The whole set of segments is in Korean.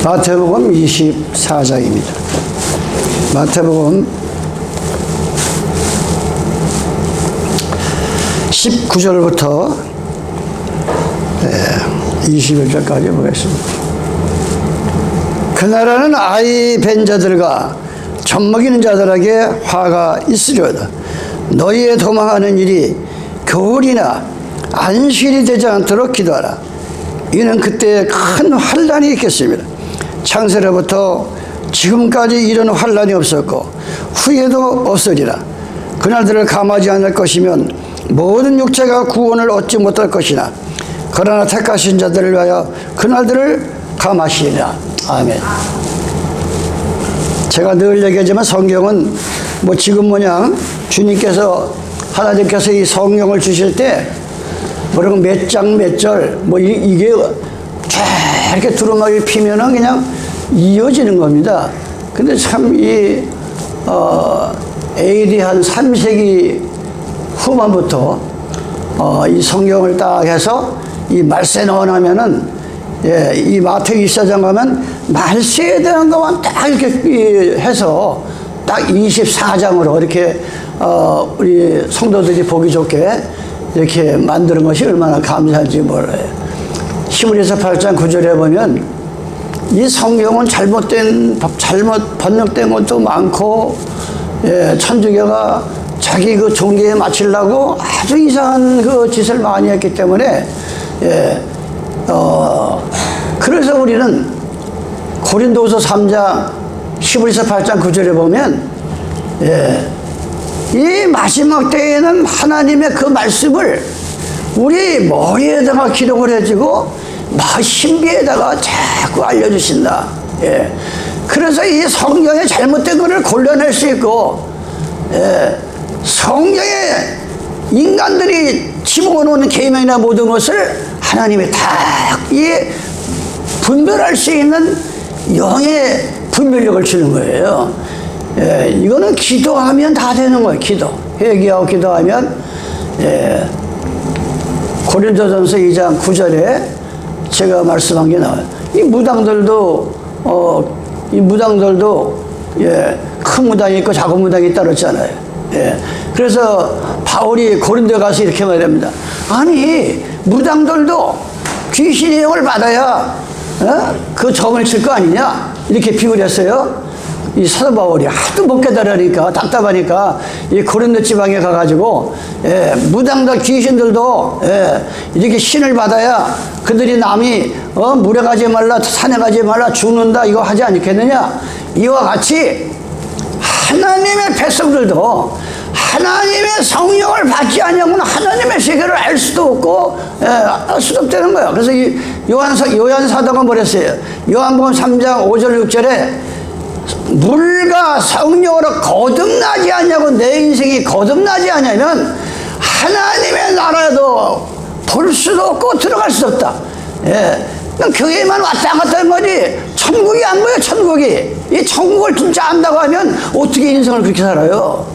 마태복음 24장입니다. 마태복음 19절부터 21절까지 보겠습니다. 그 나라는 아이 벤 자들과 젖먹이는 자들에게 화가 있으려다. 너희의 도망하는 일이 겨울이나 안식일이 되지 않도록 기도하라. 이는 그때 큰 환난이 있겠습니다. 창세로부터 지금까지 이런 환난이 없었고 후에도 없으리라. 그날들을 감하지 않을 것이면 모든 육체가 구원을 얻지 못할 것이나 그러나 택하신 자들을 위하여 그날들을 감하시리라. 아멘. 제가 늘 얘기하지만 성경은 뭐 지금 뭐냐 주님께서 하나님께서 이 성경을 주실 때 뭐라고 몇 장 몇 절 뭐 이게 이렇게 두루마기 피면은 그냥 이어지는 겁니다. 근데 참 이 AD 한 3세기 후반부터 이 성경을 딱 해서 이 말세에 넣어놓으면은 이 마태복음 24장 가면 말세에 대한 것만 딱 이렇게 해서 딱 24장으로 이렇게 우리 성도들이 보기 좋게 이렇게 만드는 것이 얼마나 감사한지 몰라요. 히브리서 8장 9절에 보면 이 성경은 잘못 번역된 것도 많고, 천주교가 자기 그 종교에 맞추려고 아주 이상한 그 짓을 많이 했기 때문에, 그래서 우리는 고린도후서 3장, 히브리서 8장 9절에 보면, 이 마지막 때에는 하나님의 그 말씀을 우리 머리에다가 기록을 해주고 신비에다가 자꾸 알려주신다. 그래서 이 성경에 잘못된 것을 골라낼 수 있고, 성경에 인간들이 집어넣는 계명이나 모든 것을 하나님이 다 분별할 수 있는 영의 분별력을 주는 거예요. 이거는 기도하면 다 되는 거예요. 기도. 회개하고 기도하면. 고린도전서 2장 9절에 제가 말씀한 게 나와요. 이 무당들도 큰 무당이 있고 작은 무당이 따로 있잖아요. 그래서 바울이 고린도에 가서 이렇게 말합니다. 아니 무당들도 귀신의 영을 받아야 그 점을 칠 거 아니냐 이렇게 비유를 했어요. 이 사도 바울이 하도 못 깨달으니까 답답하니까 이 고린도 지방에 가가지고 무당들 귀신들도 이렇게 신을 받아야 그들이 남이 물에 가지 말라 산에 가지 말라 죽는다 이거 하지 않겠느냐. 이와 같이 하나님의 백성들도 하나님의 성령을 받지 않으면 하나님의 세계를 알 수도 없고 알 수도 없다는 거예요. 그래서 이 요한 사도가 뭐랬어요? 요한복음 3장 5절 6절에 물과 성령으로 거듭나지 않냐고. 내 인생이 거듭나지 않냐면 하나님의 나라에도 볼 수도 없고 들어갈 수도 없다. 교회만 왔다 갔다 하는 거지 천국이 안 보여. 천국이. 이 천국을 진짜 안다고 하면 어떻게 인생을 그렇게 살아요?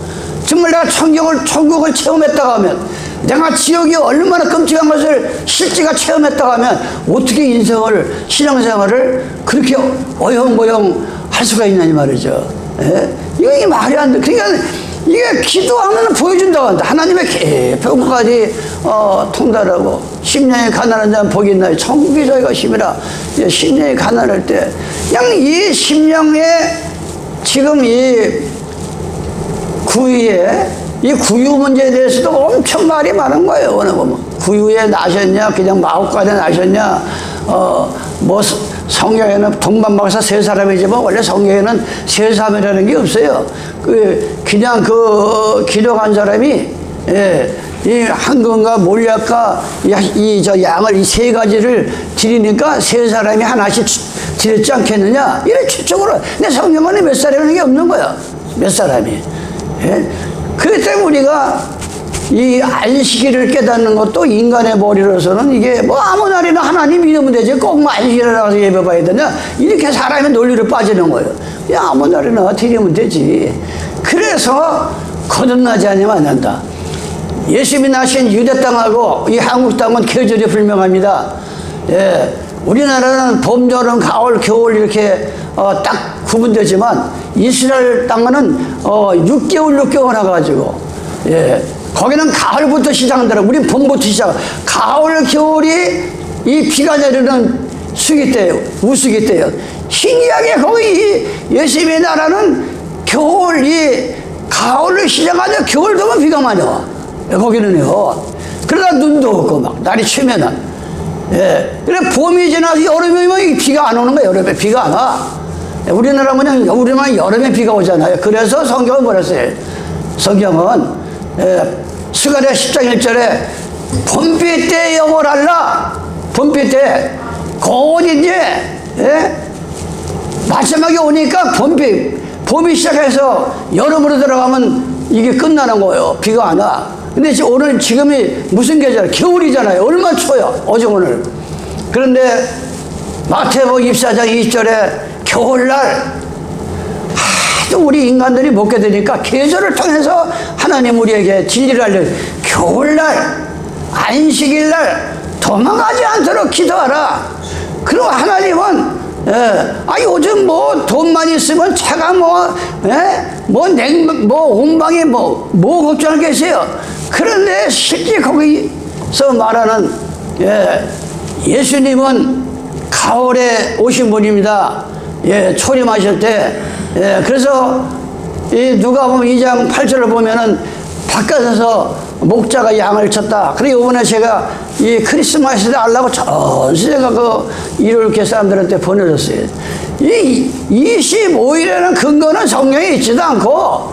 정말 내가 천국을 체험했다고 하면, 내가 지옥이 얼마나 끔찍한 것을 실제가 체험했다고 하면 어떻게 인생을, 신앙생활을 그렇게 어영부영 할 수가 있냐니 말이죠. 이게 말이 안 돼. 그러니까 이게 기도하면 보여준다고 한다. 하나님의 깊은까지 통달하고 10년이 가난한 자는 복이 있나요? 천국이 저희가 힘이라. 10년이 가난할 때 그냥 이 10년에 지금 이 구유에 이 구유 문제에 대해서도 엄청 말이 많은 거예요. 어느 보면 구유에 나셨냐, 그냥 마법관에 나셨냐, 뭐 성경에는 동방박사 세 사람이지만 원래 성경에는 세 사람이라는 게 없어요. 그냥 기도 간 사람이 이 한금과 몰약과 양을 이 세 가지를 드리니까 세 사람이 하나씩 드렸지 않겠느냐. 이래 추측으로. 근데 성경은 몇 사람이라는 게 없는 거야. 몇 사람이. 그렇기 때문에 우리가 이 안식일을 깨닫는 것도 인간의 머리로서는 이게 뭐 아무 날이나 하나님 믿으면 되지 꼭 뭐 안식일에 나가서 예배 봐야 되냐 이렇게 사람의 논리로 빠지는 거예요. 그냥 아무 날이나 드리면 되지. 그래서 거듭나지 않으면 안 된다. 예수님이 나신 유대 땅하고 이 한국 땅은 계절이 분명합니다. 우리나라는 봄, 여름, 가을, 겨울 이렇게 딱 구분되지만 이스라엘 땅은 6개월 나가지고 예, 거기는 가을부터 시작한다라. 우린 봄부터 시작. 가을, 겨울이 이 비가 내리는 수기 때예요. 우수기 때예요. 신기하게 거기 예수님의 나라는 겨울 이 가을을 시작하자 겨울 되면 비가 많이 와. 거기는요. 그러다 눈도 없고 막 날이 추면은 예. 그래 봄이 지나서 여름이 오면 비가 안 오는 거야. 여름에 비가 안 와. 우리나라는 우리만 여름에 비가 오잖아요. 그래서 성경은 뭐라 했어요? 성경은 스가랴 10장 1절에 봄비 때 영원할라. 봄비 때 곧 이제 마지막에 오니까 봄이 시작해서 여름으로 들어가면 이게 끝나는 거예요. 비가 안 와. 근데 지금이 무슨 계절? 겨울이잖아요. 얼마나 추워요. 어제 오늘. 그런데 마태복음 24장 20절에 겨울날 하도 우리 인간들이 먹게 되니까 계절을 통해서 하나님 우리에게 진리를 알려. 겨울날 안식일날 도망가지 않도록 기도하라. 그리고 하나님은 요즘 뭐 돈만 있으면 차가 온방에 뭐 걱정할 게 있어요. 그런데 실제 거기서 말하는 예수님은 가을에 오신 분입니다. 초림하실 때. 그래서 누가복음 2장 8절을 보면은 바깥에서 목자가 양을 쳤다. 그리고 이번에 제가 이 크리스마스 때 하려고 전 세계가 이렇게 사람들한테 보내줬어요. 이 25일에는 근거는 성경에 있지도 않고,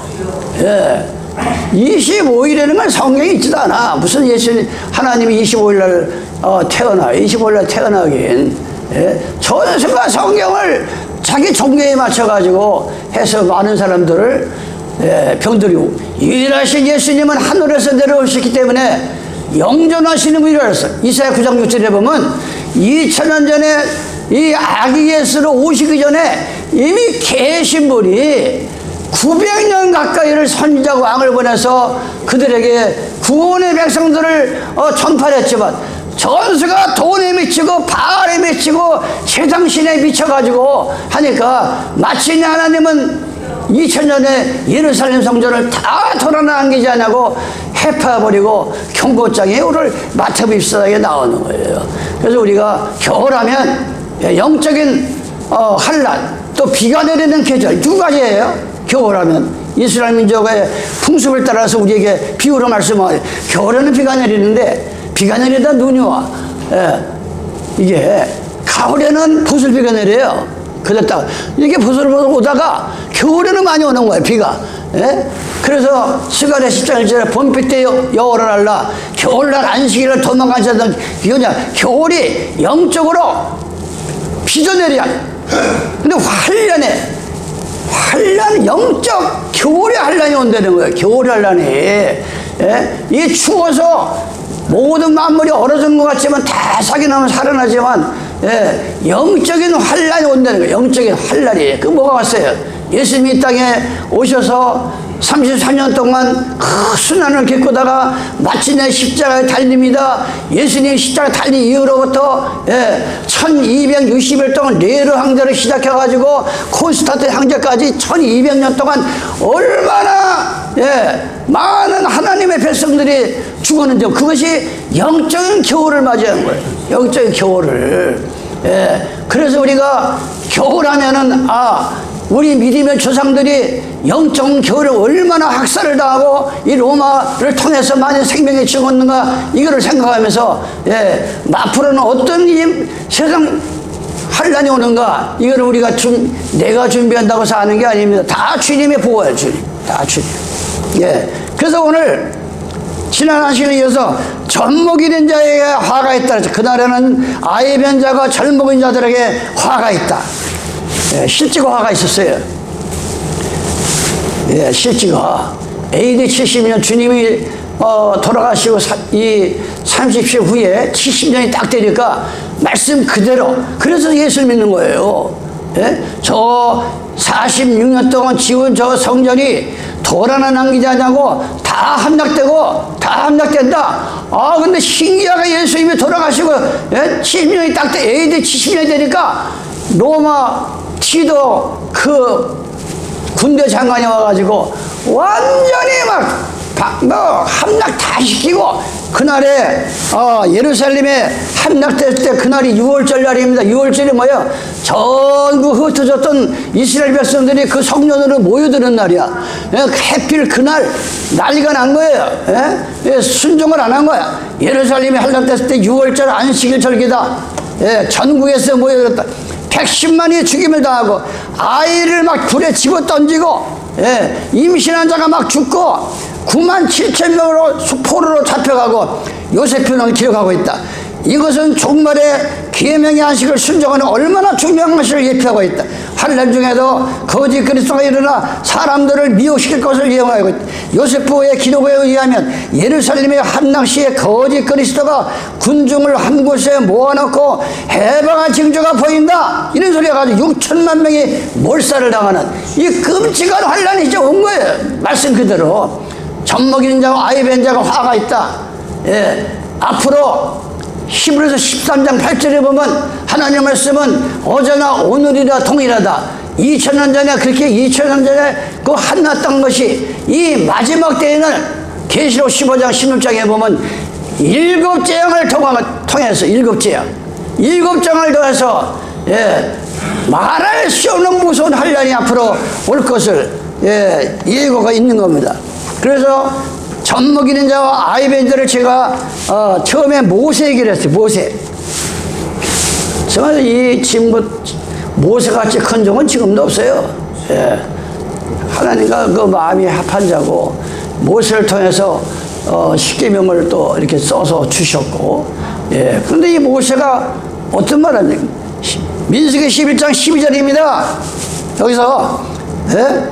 25일에는 건 성경에 있지도 않아. 무슨 하나님이 25일날 태어나, 25일날 태어나긴. 전세가 성경을 자기 종교에 맞춰가지고 해서 많은 사람들을 병들이고 유일하신 예수님은 하늘에서 내려오셨기 때문에 영존하시는 분이라서 이사야 9장 6절에 보면 2000년 전에 이 아기 예수로 오시기 전에 이미 계신 분이 900년 가까이를 선지자고 왕을 보내서 그들에게 구원의 백성들을 전파했지만 전수가 돈에 미치고 바알에 미치고 세상신에 미쳐가지고 하니까 마치 하나님은 2000년에 예루살렘 성전을 다 돌아남기지 않냐고 해파버리고 경고장에 오늘 마태복음 24장에 나오는 거예요. 그래서 우리가 겨울하면 영적인 환란 또 비가 내리는 계절 두 가지예요. 겨울하면 이스라엘 민족의 풍습을 따라서 우리에게 비유로 말씀하세요. 겨울에는 비가 내리는데 비가 내리다 눈이 와. 이게 가을에는 보슬비가 내려요. 그랬다. 이게 보슬비가 오다가 겨울에는 많이 오는 거예요. 비가. 그래서 스가랴 10장 1절에 봄비 때 여호를 알라. 겨울날 안식일을 도망가지 않는 이거냐. 겨울이 영적으로 비도 내려야. 근데 환란 영적 겨울에 환란이 온다는 거예요. 겨울에 환란이. 이 추워서 모든 만물이 얼어진 것 같지만 다 사기나면 살아나지만 영적인 환란이 온다는 거예요. 영적인 환란이. 그 뭐가 왔어요? 예수님이 이 땅에 오셔서 33년 동안 그 순환을 겪고다가 마침내 십자가에 달립니다. 예수님이 십자가에 달린 이후로부터 1260일 동안 네로 황제를 시작해가지고 콘스탄틴 황제까지 1200년 동안 얼마나 많은 하나님의 백성들이 죽었는데 그것이 영적인 겨울을 맞이하는 거예요. 영적인 겨울을. 그래서 우리가 겨울하면은 우리 믿음의 조상들이 영적 겨울에 얼마나 학살을 당하고 이 로마를 통해서 많은 생명이 죽었는가 이거를 생각하면서 앞으로는 어떤 세상 환란이 오는가 이거를 우리가 내가 준비한다고 사는 게 아닙니다. 다 주님의 보호예요. 주님. 다 주님. 그래서 오늘 지난 안식일에 이어서 젖먹이 된 자에게 화가 있다. 그날에는 아이 변 자가 젊은 자들에게 화가 있다. 실제가 화가 있었어요. 실제가 AD 70년 주님이 돌아가시고 이 30년 후에 70년이 딱 되니까 말씀 그대로 그래서 예수를 믿는 거예요. 저 46년 동안 지은 저 성전이 돌 하나 남기지 않냐고 다 함락되고 다 함락된다. 아 근데 신기하게 예수님이 돌아가시고 70년이 딱 돼. AD 70년이 되니까 로마 티도 그 군대 장관이 와가지고 완전히 막 함락 다 시키고 그날에 예루살렘에 함락됐을 때 그날이 6월절 날입니다. 6월절이 뭐야? 전부 흩어졌던 이스라엘 백성들이 그 성전으로 모여드는 날이야. 해필 그날 난리가 난 거예요. 순종을 안 한 거야. 예루살렘이 함락됐을 때 6월절 안식일 절기다. 전국에서 모여들었다. 110만이 죽임을 당하고 아이를 막 불에 집어 던지고 임신한 자가 막 죽고 9만 7천 명으로 포로로 잡혀가고 요세프는 기록하고 있다. 이것은 종말의 계명의 안식을 순종하는 얼마나 중요한 것을 예표하고 있다. 환난 중에도 거짓 그리스도가 일어나 사람들을 미혹시킬 것을 예언하고 있다. 요세프의 기록에 의하면 예루살렘의 함락 시에 거짓 그리스도가 군중을 한 곳에 모아놓고 해방한 징조가 보인다. 이런 소리가 가지고 6천만 명이 몰살을 당하는 이 끔찍한 환란이 이제 온 거예요. 말씀 그대로. 젖먹이는 자와 아이 뵌 자가 화가 있다. 앞으로 히브리서 13장 8절에 보면 하나님의 말씀은 어제나 오늘이라 동일하다. 2000년 전에 그렇게 2000년 전에 그 한났던 것이 이 마지막 때에는 계시록 15장 16장에 보면 7재앙을 통해서 7재앙 7장을 통해서 말할 수 없는 무서운 환란이 앞으로 올 것을 예고가 있는 겁니다. 그래서 젖먹이는 자와 아이 뵌 자를 제가 처음에 모세 얘기를 했어요. 모세. 정말 이 지금 모세같이 큰 종은 지금도 없어요. 하나님과 그 마음이 합한 자고 모세를 통해서 십계명을 또 이렇게 써서 주셨고 그런데 이 모세가 어떤 말 합니까? 민수기 11장 12절입니다. 여기서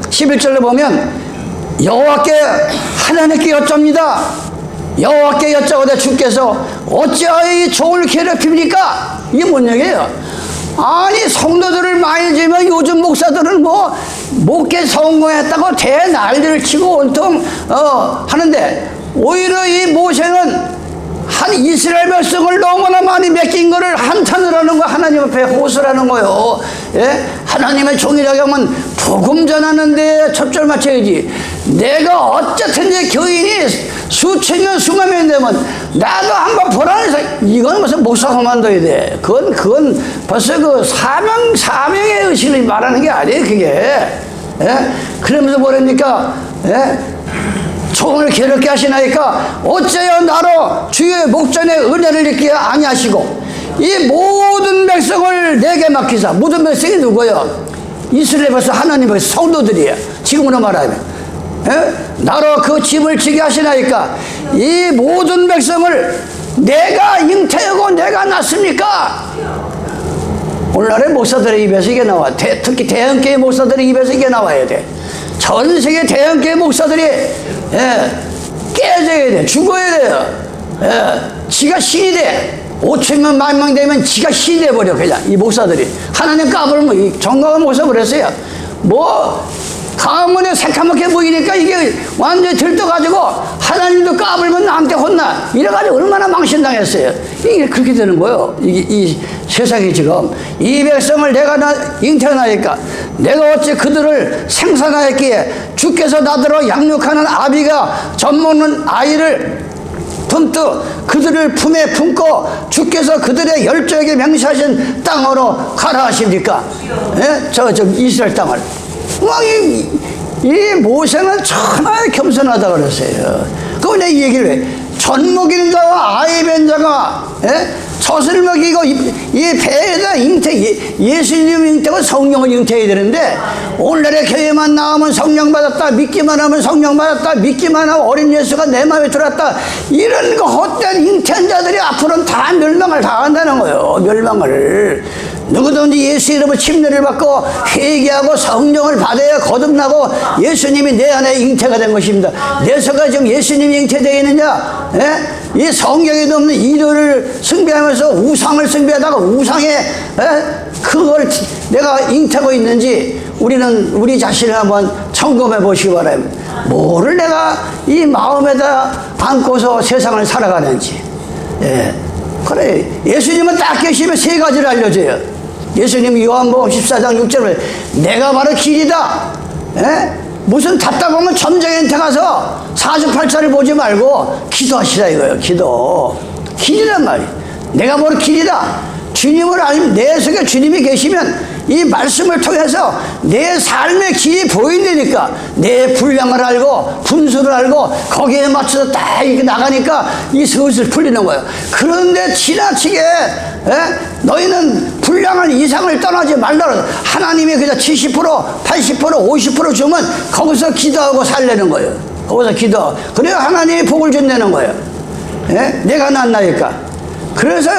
11절을 보면 여호와께 하나님께 여쭙니다. 여호와께 여짜오되 주께서 어찌하여 이 종을 괴롭힙니까? 이게 뭔 얘기예요? 아니 성도들을 많이 지면 요즘 목사들은 뭐 목회 성공했다고 대난리를 치고 온통 하는데 오히려 이 모세는 한 이스라엘 백성을 너무나 많이 맡긴 거를 한탄을 하는 거야. 하나님 앞에 호소를 하는 거예요. 하나님의 종이라고 하면 복음 전하는데 첩절 맞춰야지. 내가 어쨌든지 교인이 수천 년 수만 명 되면 나도 한번 보라해서 이건 무슨 목사 그만둬야 돼. 그건 벌써 그 사명의 의식을 말하는 게 아니에요. 그게. 그러면서 뭐랍니까? 종을 괴롭게 하시나이까 어째여 나로 주의 목전에 은혜를 입게 아니하시고 이 모든 백성을 내게 맡기사. 모든 백성이 누구예요? 이스라엘 백성 하나님의 성도들이에요. 지금으로 말하면 나로 그 짐을 지게 하시나이까 이 모든 백성을 내가 잉태하고 내가 낳습니까? 오늘날의 목사들의 입에서 이게 나와. 특히 대형교회 목사들의 입에서 이게 나와야 돼. 전 세계 대형교회 목사들이 깨져야 돼. 죽어야 돼요. 지가 신이 돼. 5천명, 10,000명 되면 지가 신이 돼버려. 그냥 이 목사들이 하나님 까불면 정강한 목사 그랬어요. 가문에 새카맣게 보이니까 이게 완전히 들떠가지고 하나님도 까불면 나한테 혼나. 이래가지고 얼마나 망신당했어요. 이게 그렇게 되는 거예요. 이 세상이 지금. 이 백성을 내가 잉태하나이까 내가 어찌 그들을 생산하였기에 주께서 나더러 양육하는 아비가 젖먹는 아이를 품듯 그들을 품에 품고 주께서 그들의 열조에게 명시하신 땅으로 가라 하십니까? 저 이스라엘 땅을. 이 모세는 천하에 겸손하다 그랬어요. 그럼 내가 이 얘기를 해. 젖먹이는 자와 아이 뵌 자가 젖을 먹이고 이 배에다 예수님 잉태고 성령을 잉태해야 되는데 오늘날의 교회만 나오면 성령 받았다, 믿기만 하면 성령 받았다, 믿기만 하면 어린 예수가 내 마음에 들어왔다, 이런 거 헛된 잉태한 자들이 앞으로는 다 멸망을 당한다는 거예요. 멸망을. 누구든지 예수 이름으로 침례를 받고 회개하고 성령을 받아야 거듭나고 예수님이 내 안에 잉태가 된 것입니다. 내 속에 지금 예수님이 잉태되어 있느냐? 이 성경에도 없는 이들을 숭배하면서 우상을 숭배하다가 우상에 그걸 내가 잉태하고 있는지 우리는 우리 자신을 한번 점검해 보시기 바랍니다. 뭐를 내가 이 마음에다 안고서 세상을 살아가는지. 예. 그래, 예수님은 딱 계시면 세 가지를 알려줘요. 예수님 요한복음 14장 6절에 내가 바로 길이다. 예? 무슨 답답하면 점쟁이한테 가서 48차를 보지 말고 기도하시라 이거예요. 길이란 말이에요. 내가 바로 길이다. 주님을 알면, 내 속에 주님이 계시면 이 말씀을 통해서 내 삶의 길이 보인다니까. 내 분량을 알고 분수를 알고 거기에 맞춰서 딱 이렇게 나가니까 이 슬슬 풀리는 거예요. 그런데 지나치게 너희는 분량을 이상을 떠나지 말라. 하나님이 그냥 70%, 80%, 50% 주면 거기서 기도하고 살려는 거예요. 거기서 기도. 그래야 하나님이 복을 준다는 거예요. 내가 낫나니까. 그래서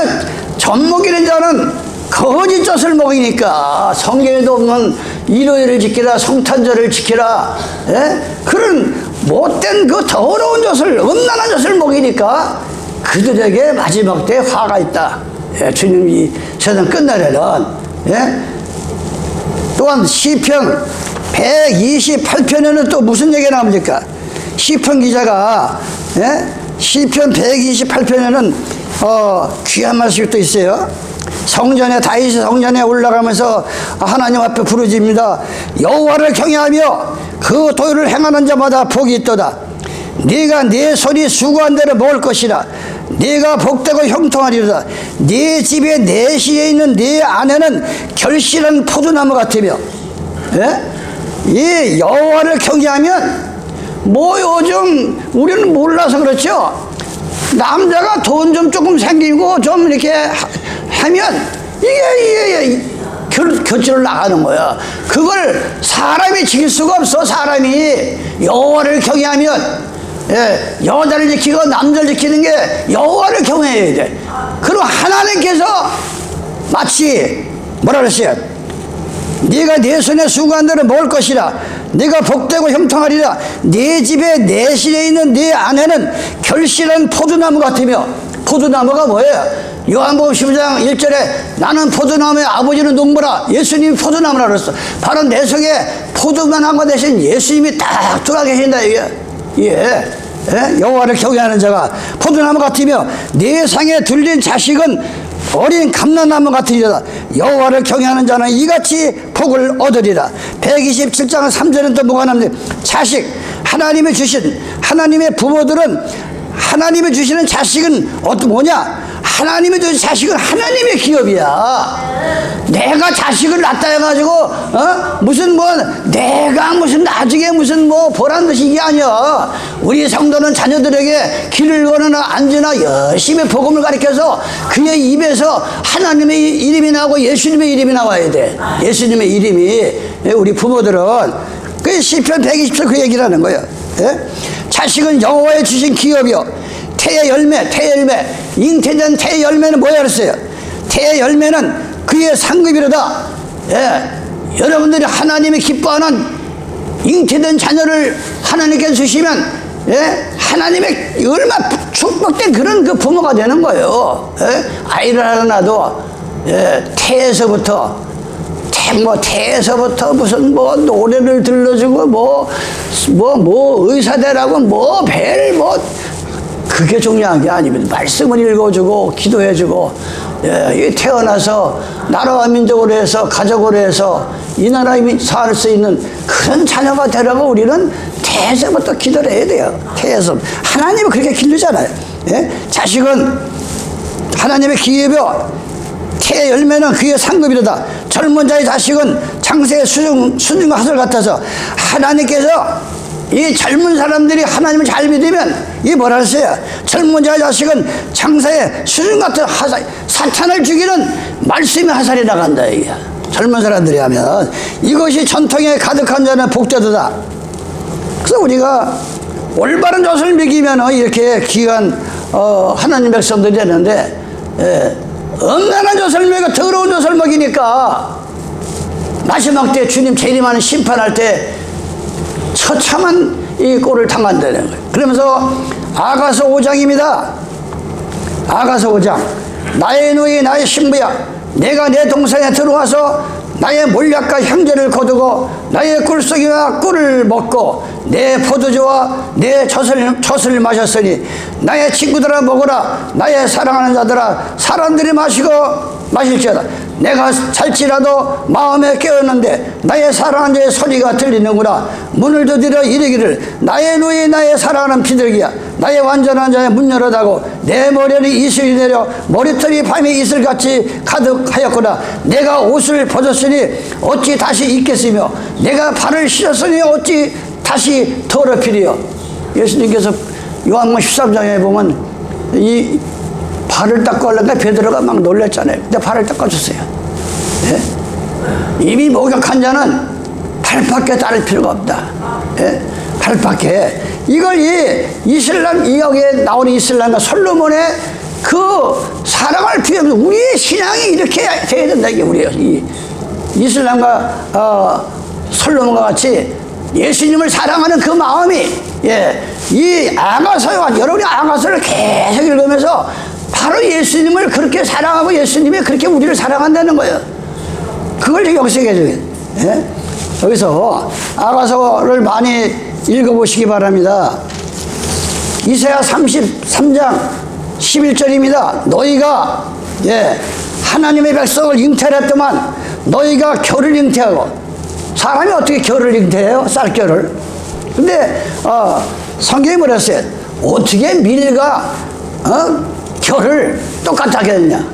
젖먹이는 자는 거짓 젖을 먹이니까 성경에도 없는 일요일을 지키라, 성탄절을 지키라, 그런 못된 그 더러운 젖을, 음란한 젖을 먹이니까 그들에게 마지막 때에 화가 있다. 주님이 세상 끝날에는. 또한 시편 128편에는 또 무슨 얘기가 나옵니까? 시편 기자가 시편 128편에는 귀한 말씀이 또 있어요. 성전에, 다윗이 성전에 올라가면서 하나님 앞에 부르짖습니다. 여호와를 경외하며 그 도를 행하는 자마다 복이 있도다. 네가 네 손이 수고한 대로 먹을 것이라. 네가 복되고 형통하리로다. 네 집에 내실에 있는 네 아내는 결실한 포도나무 같으며. 이 여호와를 경외하면, 뭐 요즘 우리는 몰라서 그렇죠. 남자가 돈 좀 조금 생기고 좀 이렇게 하면 이게 곁으로 나가는 거야. 그걸 사람이 지킬 수가 없어. 사람이 여호와를 경외하면, 여자를 지키고 남자를 지키는 게 여호와를 경외해야 돼. 그럼 하나님께서 마치 뭐라 그랬어요? 네가 네 손에 수고한 대로 먹을 것이라. 네가 복되고 형통하리라. 네 집에 내실에 있는 네 아내는 결실한 포도나무 같으며. 포도나무가 뭐예요? 요한복음 15장 1절에 나는 포도나무의 아버지는 농부라. 예수님이 포도나무라 그랬어. 바로 내 속에 포도만 한 것 대신 예수님이 딱 들어가 계신다 이게. 여호와를 경외하는 자가 포도나무 같으며 네 상에 들린 자식은 어린 감람나무 같으리라. 여호와를 경외하는 자는 이같이 복을 얻으리라. 127장 3절은 또 뭐가 나옵니까? 자식, 하나님이 주신, 하나님의 부모들은 하나님이 주시는 자식은 뭐냐? 하나님이 주신 자식은 하나님의 기업이야. 내가 자식을 낳다 해가지고 무슨 내가 무슨 나중에 무슨 보란 듯이 이게 아니야. 우리 성도는 자녀들에게 길을 거느나 앉으나 열심히 복음을 가르쳐서 그의 입에서 하나님의 이름이 나오고 예수님의 이름이 나와야 돼. 예수님의 이름이. 우리 부모들은 그 시편 120절 그 얘기를 하는 거예요. 자식은 여호와의 주신 기업이요 태의 열매, 잉태된 태의 열매는 뭐야 그랬어요? 태의 열매는 그의 상급이로다. 여러분들이 하나님이 기뻐하는 잉태된 자녀를 하나님께 주시면 하나님의 얼마나 축복된 그런 그 부모가 되는 거예요. 아이를 하나 낳아도 태에서부터 무슨 노래를 들려주고 의사 되라고 그게 중요한 게 아닙니다. 말씀을 읽어주고 기도해주고 태어나서 나라와 민족으로 해서 가족으로 해서 이 나라에 살 수 있는 그런 자녀가 되라고 우리는 태에서부터 기도를 해야 돼요. 태에서 하나님은 그렇게 기르잖아요. 자식은 하나님의 기업이요 태의 열매는 그의 상급이로다. 젊은 자의 자식은 장세의 수중과 하설 같아서. 하나님께서 이 젊은 사람들이 하나님을 잘 믿으면 이 뭐라 했어요? 젊은 자의 자식은 장사의 수중 같은 화살, 사탄을 죽이는 말씀의 화살이 나간다 이게. 젊은 사람들이 하면 이것이 전통에 가득한 자는 복되도다. 그래서 우리가 올바른 젖을 먹이면 이렇게 귀한 하나님 백성들이 되는데 음란한 젖을 먹이고 더러운 젖을 먹이니까 마지막 때 주님 재림하는 심판할 때 처참한 이 꼴을 당한다는 거예요. 그러면서 아가서 5장입니다. 아가서 5장. 나의 누이 나의 신부야, 내가 내 동산에 들어와서 나의 몰약과 형제를 거두고 나의 꿀속이와 꿀을 먹고 내 포도주와 내 젖을 마셨으니 나의 친구들아 먹으라. 나의 사랑하는 자들아 사람들이 마실지어다. 내가 살지라도 마음에 깨었는데 나의 사랑하는 자의 소리가 들리는구나. 문을 두드려 이르기를 나의 누이 나의 사랑하는 비둘기야. 나의 완전한 자의 문 열어다고 내 머리에는 이슬이 내려 머리털이 밤에 이슬같이 가득하였구나. 내가 옷을 벗었으니 어찌 다시 입겠으며 내가 발을 씻었으니 어찌 다시 더럽히리요. 예수님께서 요한복음 13장에 보면 이 발을 닦고 하려니까 베드로가 막 놀랐잖아요. 근데 발을 닦아줬어요. 예? 이미 목욕한 자는 발밖에 따를 필요가 없다. 예? 발밖에. 이걸 이 여기에 나오는 이슬람과 솔로몬의 그 사랑을 표현해서 우리의 신앙이 이렇게 돼야 된다. 이게 우리예요. 이 이슬람과 솔로몬과 같이 예수님을 사랑하는 그 마음이, 예, 이 아가서와 여러분이 아가서를 계속 읽으면서 바로 예수님을 그렇게 사랑하고 예수님이 그렇게 우리를 사랑한다는 거예요. 그걸 여기서 해줘요. 예? 여기서 아가서를 많이 읽어보시기 바랍니다. 이사야 33장 11절입니다. 너희가, 예, 하나님의 백성을 잉태했더만 너희가 겨를 잉태하고, 사람이 어떻게 겨를 잉태해요? 쌀겨를. 근데 성경이 뭐라 했어요? 어떻게 밀과 겨를 똑같게 했냐?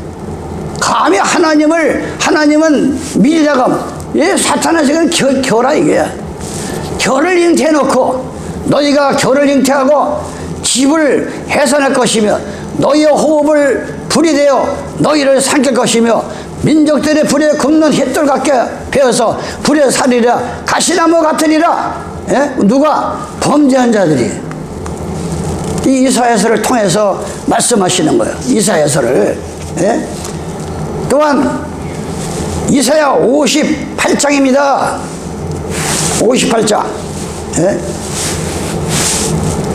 감히 하나님은 밀이라고, 예, 사탄의 지금 겨라 이거야. 겨를 잉태해놓고 너희가 겨를 잉태하고 집을 해산할 것이며 너희의 호흡을 불이 되어 너희를 삼킬 것이며 민족들의 불에 굽는 햇돌 같게 베어서 불에 살리라. 가시나무 같으리라. 예? 누가? 범죄한 자들이. 이 이사야서를 통해서 말씀하시는 거예요. 이사야서를. 예? 또한 이사야 58장입니다. 58장. 예?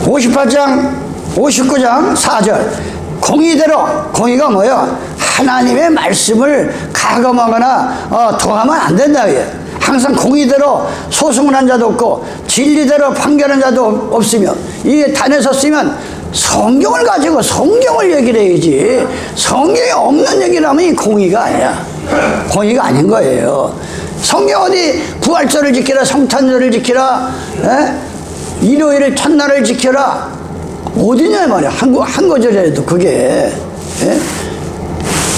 58장 59장 4절. 공의대로, 공의가 뭐예요? 하나님의 말씀을 가감하거나 더하면 안 된다. 항상 공의대로 소송을 한 자도 없고 진리대로 판결한 자도 없으며, 이 단에서 쓰면 성경을 가지고 성경을 얘기를 해야지, 성경에 없는 얘기를 하면 이 공의가 아니야. 공의가 아닌 거예요. 성경 어디 부활절을 지키라, 성탄절을 지키라, 에? 일요일을 첫날을 지켜라, 어디냐 말이야. 한 거절이라도 그게. 예?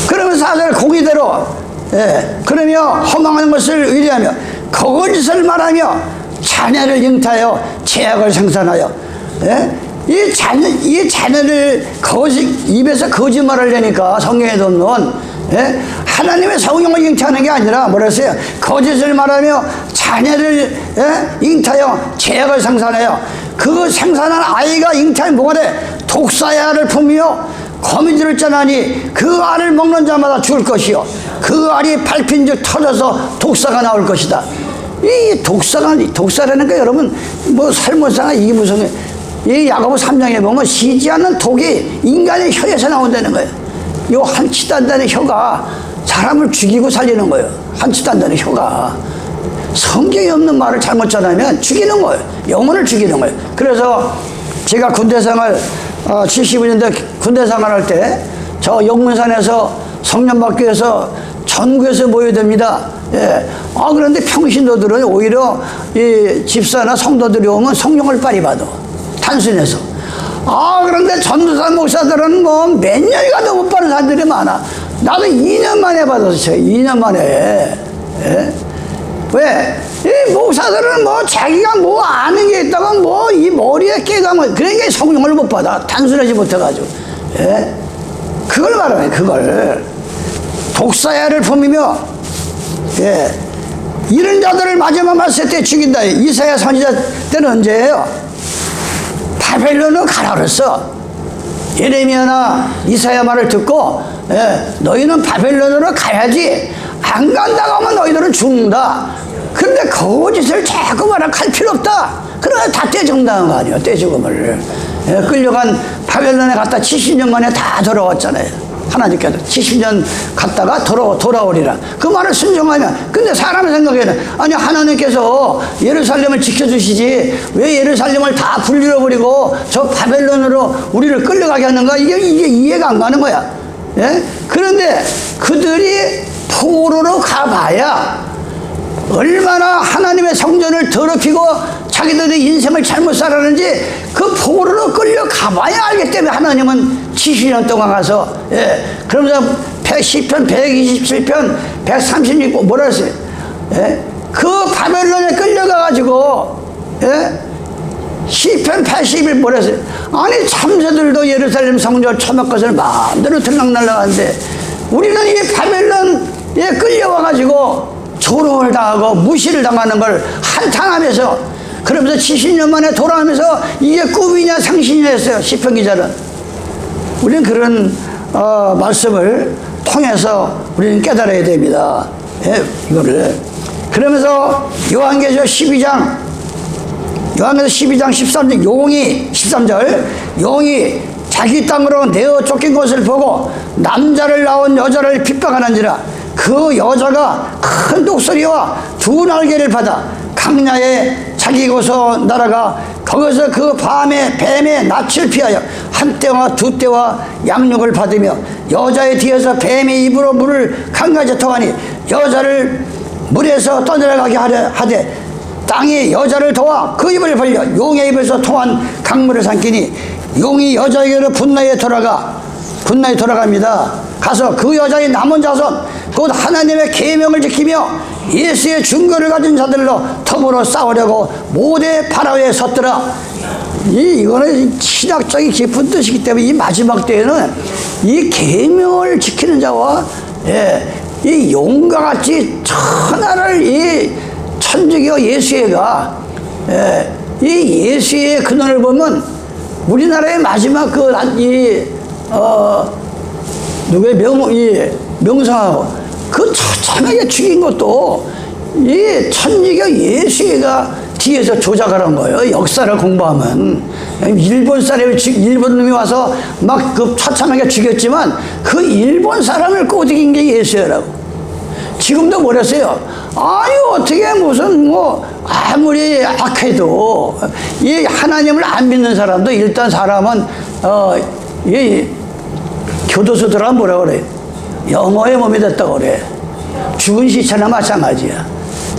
그러면 사실 공의대로, 예, 그러며 허망한 것을 의뢰하며 거짓을 말하며 자녀를 잉태하여 죄악을 생산하여, 예? 이 자녀를 입에서 거짓말을 내니까 성경에도 없는, 예? 하나님의 성령을 잉태하는 게 아니라 뭐라 했어요? 거짓을 말하며 자녀를, 예? 잉태하여 죄악을 생산하여, 그 생산한 아이가 잉태하면 뭐가 돼? 독사의 알을 품으며 거미줄을 짜나니 그 알을 먹는 자마다 죽을 것이요 그 알이 밟힌즉 터져서 독사가 나올 것이다. 이 독사라는 게 여러분 뭐 살모사가 이게 무슨, 이 야고보 3장에 보면 쉬지 않는 독이 인간의 혀에서 나온다는 거예요. 이 한치단다는 혀가 사람을 죽이고 살리는 거예요. 한치단다는 혀가 성경에 없는 말을 잘못 전하면 죽이는 거예요. 영혼을 죽이는 거예요. 그래서 제가 군대생활 72년대 군대생활할 때 저 영문산에서 성령 받기 위해서 전국에서 모여야 됩니다. 예. 그런데 평신도들은 오히려 이 집사나 성도들이 오면 성령을 빨리 받아. 단순해서. 그런데 전도사 목사들은 뭐 몇 년이 가도 못 받는 사람들이 많아. 나도 2년 만에 받았어요. 2년 만에. 예. 왜? 이 목사들은 뭐 자기가 뭐 아는 게 있다가 뭐 이 머리에 깨가 뭐, 그러니까 성령을 못 받아. 단순하지 못해가지고. 예? 그걸 말하네, 그걸. 독사야를 품이며, 예. 이런 자들을 마지막 말세 때 죽인다. 이사야 선지자 때는 언제예요? 바벨론으로 가라 그랬어. 예레미야나 이사야 말을 듣고, 예. 너희는 바벨론으로 가야지. 안 간다고 하면 너희들은 죽는다. 그런데 거짓을 자꾸 말할 필요 없다. 그러면 다 떼정당한 거 아니에요. 떼죽음을. 예, 끌려간 바벨론에 갔다 70년 만에 다 돌아왔잖아요. 하나님께서 70년 갔다가 돌아오리라. 그 말을 순종하면. 근데 사람의 생각에는 아니 하나님께서 예루살렘을 지켜주시지 왜 예루살렘을 다 불질러버리고 저 바벨론으로 우리를 끌려가게 하는가? 이게 이해가 안 가는 거야. 예? 그런데 그들이 포로로 가봐야 얼마나 하나님의 성전을 더럽히고 자기들의 인생을 잘못 살았는지 그 포로로 끌려가봐야 알기 때문에 하나님은 70년 동안 가서 그러면서 10편, 127편, 136편 뭐라 했어요? 그 바벨론에 끌려가가지고 시편 80일 뭐라 했어요? 아니 참새들도 예루살렘 성전을 처먹 것을 마음대로 들락날락하는데 우리는 이 바벨론에 끌려와가지고 조롱을 당하고 무시를 당하는 걸 한탄하면서 그러면서 70년 만에 돌아오면서 이게 꿈이냐 상신이냐 했어요. 시편 기자는. 우리는 그런 말씀을 통해서 우리는 깨달아야 됩니다. 이거를. 그러면서 요한계시록 12장 13절 용이 13절 용이 자기 땅으로 내어 쫓긴 것을 보고 남자를 낳은 여자를 핍박하는지라 그 여자가 큰 독소리와 두 날개를 받아 강야에 자기 곳으로 날아가 거기서 그 밤에 뱀의 낯을 피하여 한 때와 두 때와 양육을 받으며 여자의 뒤에서 뱀의 입으로 물을 강가에 토하니 여자를 물에서 떠내려가게 하되 땅이 여자를 도와 그 입을 벌려 용의 입에서 통한 강물을 삼키니 용이 여자에게로 분나에 돌아갑니다. 가서 그 여자의 남은 자손 곧 하나님의 계명을 지키며 예수의 증거를 가진 자들로 더불어 싸우려고 모대 바라오에 섰더라. 이거는 신학적인 깊은 뜻이기 때문에 이 마지막 때에는 이 계명을 지키는 자와 이 용과 같이 천하를 이 천주교 예수회가 이 예수의 근원을 보면 우리나라의 마지막 누구의 명성하고 그 처참하게 죽인 것도 이 천주교 예수회가 뒤에서 조작하는 거예요. 역사를 공부하면 일본 놈이 와서 막 그 처참하게 죽였지만 그 일본 사람을 꼬드긴 게 예수회라고. 지금도 뭐랬어요? 아니 어떻게 무슨 아무리 악해도 이 하나님을 안 믿는 사람도 일단 사람은 이 교도소들은 뭐라 그래? 영어의 몸이 됐다고 그래. 죽은 시체나 마찬가지야.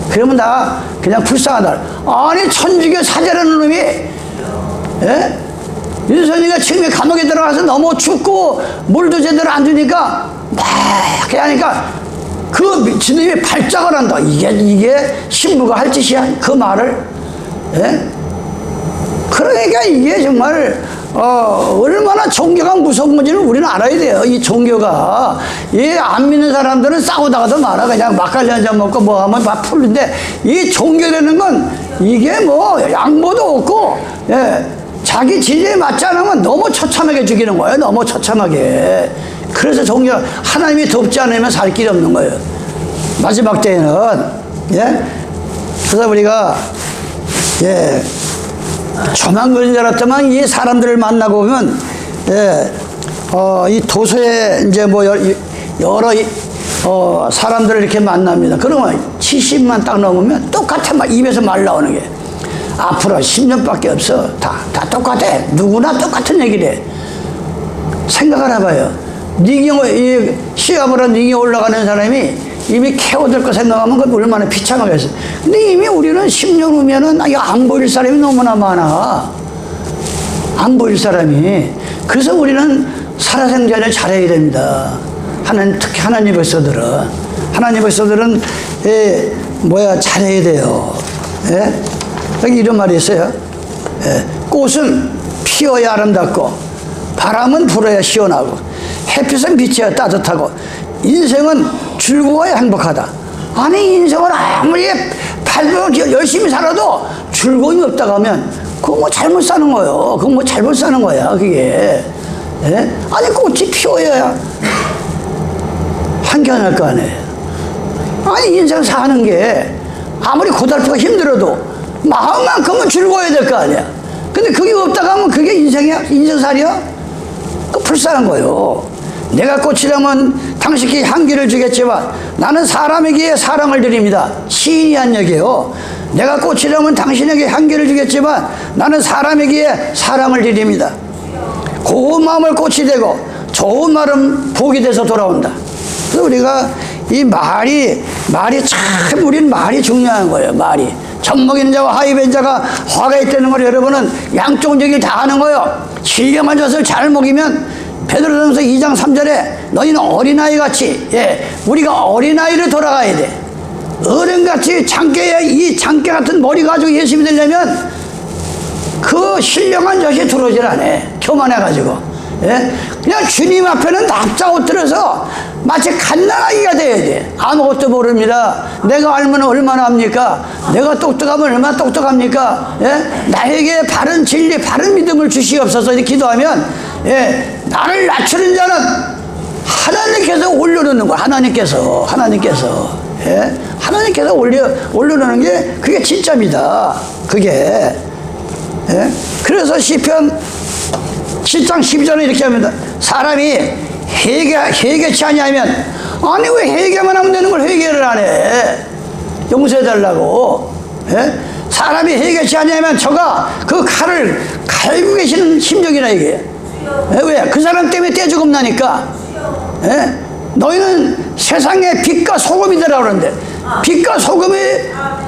그러면 나 그냥 불쌍하다. 아니 천주교 사제라는 놈이 윤석열이가 지금 감옥에 들어가서 너무 춥고 물도 제대로 안 주니까 막 이렇게 하니까 그 미친놈이 발작을 한다. 이게 신부가 할 짓이야? 그 말을? 그러니까 이게 정말 얼마나 종교가 무서운 건지를 우리는 알아야 돼요. 이 종교가 안 믿는 사람들은 싸우다가도 말아 그냥 막걸리 한잔 먹고 뭐 하면 막 풀는데 이 종교라는 건 이게 뭐 양보도 없고 자기 진리에 맞지 않으면 너무 처참하게 죽이는 거예요. 너무 처참하게. 그래서 종교 하나님이 돕지 않으면 살 길이 없는 거예요. 마지막 때에는 그래서 우리가 조만간인 줄 알았지만 이 사람들을 만나고 보면 이 도서에 이제 뭐 여러 사람들을 이렇게 만납니다. 그러면 70만 딱 넘으면 똑같아. 막 입에서 말 나오는 게 앞으로 10년밖에 없어. 다 똑같아. 누구나 똑같은 얘기를 해. 생각을 해봐요. 시합을 한 링에 올라가는 사람이 이미 케어될 거 생각하면 그 얼마나 비참하겠어. 근데 이미 우리는 10년 후면은 안 보일 사람이 너무나 많아. 안 보일 사람이. 그래서 우리는 살아생전을 잘해야 됩니다. 특히 하나님 백성들은 잘해야 돼요. 여기 이런 말이 있어요. 꽃은 피어야 아름답고 바람은 불어야 시원하고 햇빛은 비쳐야 따뜻하고 인생은 즐거워야 행복하다. 아니 인생을 아무리 열심히 살아도 즐거움이 없다고 하면 그거 뭐 잘못 사는 거예요. 그거 뭐 잘못 사는 거야 그게. 아니 꽃이 피어야 한겨울 거 아니에요. 아니 인생 사는 게 아무리 고달프고 힘들어도 마음만큼은 즐거워야 될 거 아니야. 근데 그게 없다고 하면 그게 인생이야? 인생살이야? 그 불쌍한 거예요. 내가 꽃이라면 당신께 향기를 주겠지만 나는 사람에게 사랑을 드립니다. 시인이 한 얘기예요. 내가 꽃이라면 당신에게 향기를 주겠지만 나는 사람에게 사랑을 드립니다. 고운 마음을 꽃이 되고 좋은 말은 복이 돼서 돌아온다. 그래서 우리가 이 말이 참 우리는 말이 중요한 거예요. 말이 젖먹이는 자와 하이벤 자가 화가 있다는 걸 여러분은 양쪽 얘기를 다 하는 거예요. 신령한 젖을 잘 먹이면 베드로전서 2장 3절에 너희는 어린아이 같이 우리가 어린아이로 돌아가야 돼. 어른같이 이 장깨 같은 머리 가지고 예수 믿으려면 그 신령한 젖이 들어오질 않아. 교만해가지고. 그냥 주님 앞에는 납작 엎드려서 마치 갓난아기가 돼야 돼. 아무것도 모릅니다. 내가 알면 얼마나 합니까? 내가 똑똑하면 얼마나 똑똑합니까? 나에게 바른 진리, 바른 믿음을 주시옵소서 이렇게 기도하면 나를 낮추는 자는 하나님께서 올려놓는 거야. 하나님께서 올려놓는 게 그게 진짜입니다. 그게. 그래서 시편 7장 12절에 이렇게 합니다. 사람이 회개치 아니하면 아니 왜 회개만 하면 되는 걸 회개를 안 해? 용서해달라고. 사람이 회개치 아니하면 저가 그 칼을 갈고 계시는 심정이라 이게. 왜? 그 사람 때문에 떼죽음 나니까. 너희는 세상의 빛과 소금이더라 그러는데 빛과 소금이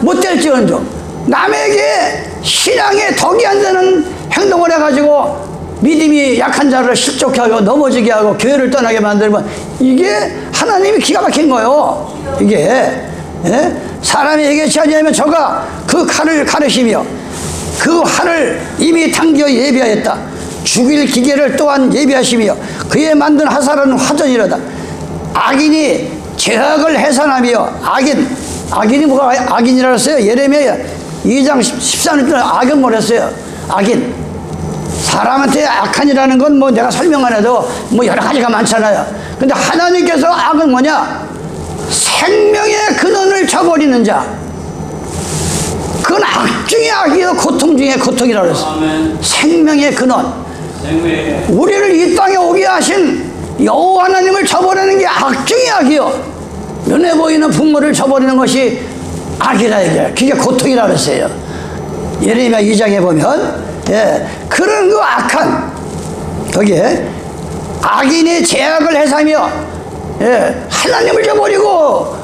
못 될지언정 남에게 신앙에 덕이 안 되는 행동을 해가지고 믿음이 약한 자를 실족하게 하고 넘어지게 하고 교회를 떠나게 만들면 이게 하나님이 기가 막힌 거예요. 이게 사람이 회개치 아니하면 저가 그 칼을 가르시며 그 활을 이미 당겨 예비하였다. 죽일 기계를 또한 예비하시며 그의 만든 화살은 화전이로다. 악인이 죄악을 해산하며 악인이 뭐가 악인이라고 했어요? 예레미야 2장 14절 악은 뭐랬어요? 악인. 사람한테 악한이라는 건 뭐 내가 설명 안 해도 뭐 여러 가지가 많잖아요. 근데 하나님께서 악은 뭐냐? 생명의 근원을 저버리는 자. 그건 악 중에 악이요 고통 중에 고통이라고 그랬어요. 생명의 근원. 우리를 이 땅에 오게 하신 여호와 하나님을 저버리는 게 악 중에 악이요. 눈에 보이는 부모를 저버리는 것이 악이라 이게. 그게 고통이라고 그랬어요. 예레미야 2장에 보면 그런 그 악한 거기에 악인이 죄악을 해사며 하나님을 저버리고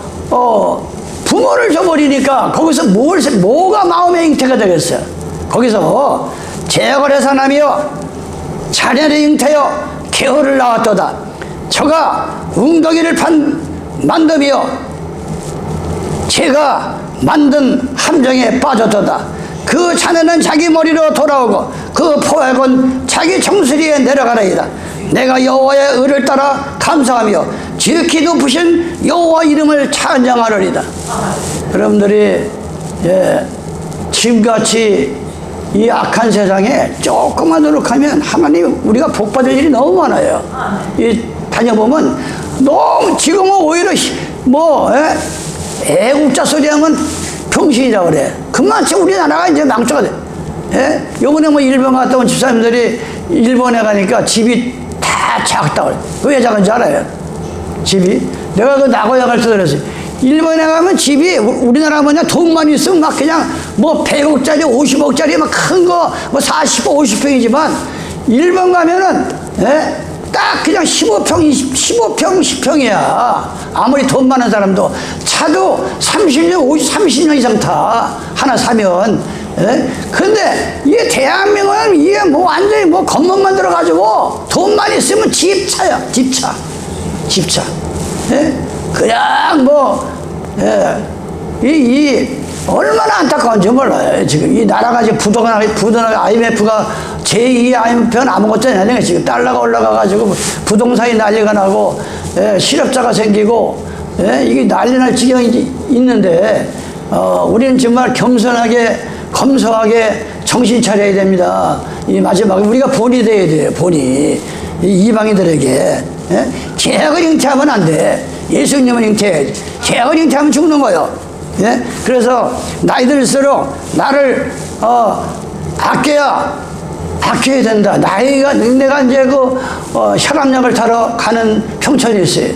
부모를 저버리니까 거기서 뭐가 마음의 잉태가 되겠어요? 거기서 죄악을 해산하며 자녀를 잉태여 개호를 낳았도다. 저가 웅덩이를 만들며 제가 만든 함정에 빠졌도다. 그 자네는 자기 머리로 돌아오고 그 포획은 자기 정수리에 내려가라이다. 내가 여호와의 의를 따라 감사하며 지극히 높으신 여호와 이름을 찬양하리이다. 여러분들이 지금같이 이 악한 세상에 조금만 노력하면 하나님 우리가 복받을 일이 너무 많아요. 이 다녀보면 너무 지금은 오히려 애국자 소리하면 병신이라고 그래. 그만치 우리나라가 이제 망조가 돼. 요번에 일본 갔다 온 집사님들이 일본에 가니까 집이 다 작다고 그래. 왜 작은지 알아요? 집이? 내가 그 나고야 갈 때 그랬어요. 일본에 가면 집이 우리나라 뭐냐 돈만 있으면 막 그냥 100억짜리 50억짜리 막 큰 거 40, 50평이지만 일본 가면은 딱 그냥 15평, 10평이야. 아무리 돈 많은 사람도 차도 30년 이상 타. 하나 사면. 근데 이게 대한민국은 이게 완전히 건물만 들어가지고 돈만 있으면 집차야. 집차. 그냥 얼마나 안타까운지 몰라요. 지금 이 나라가 지금 부도나 IMF가 제2 IMF는 아무것도 아니야. 지금 달러가 올라가가지고 부동산이 난리가 나고 실업자가 생기고 이게 난리 날 지경이 있는데 우리는 정말 검소하게 정신 차려야 됩니다. 이 마지막에 우리가 본이 돼야 돼요. 본이 이방인들에게 죄악을 잉태하면 안 돼. 예수님은 잉태해야지. 죄악을 잉태하면 죽는 거예요. 그래서 나이 들수록 나를 아껴야 아껴야 된다. 내가 이제 혈압약을 타러 가는 평촌이 있어요.